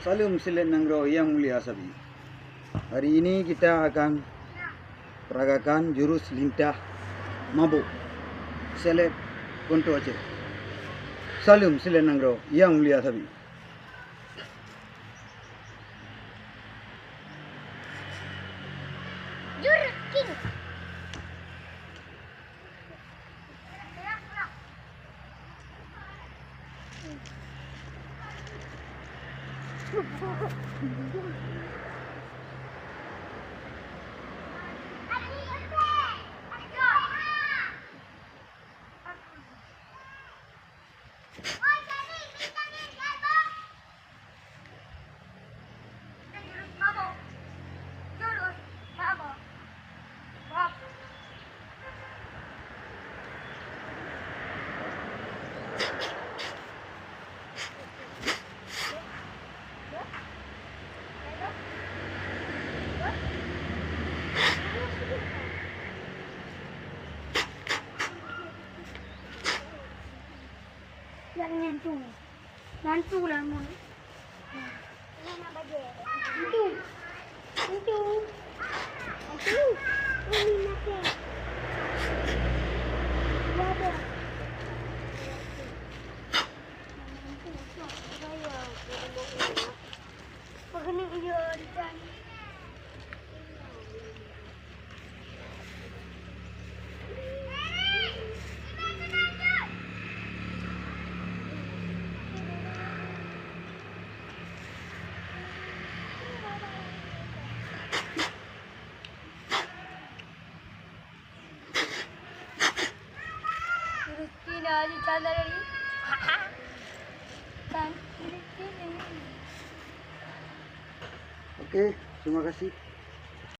Salam Silenangro yang mulia Sabi. Hari ini kita akan peragakan jurus lintah mabuk seleb konto Aceh. Salam Silenangro yang mulia Sabi. Jurus king. Jangan nantu lah mau. Mana baju? Nantu. Ini nak. Berapa? Pagani iyon dan. Aja canda dari kan Oke, terima kasih.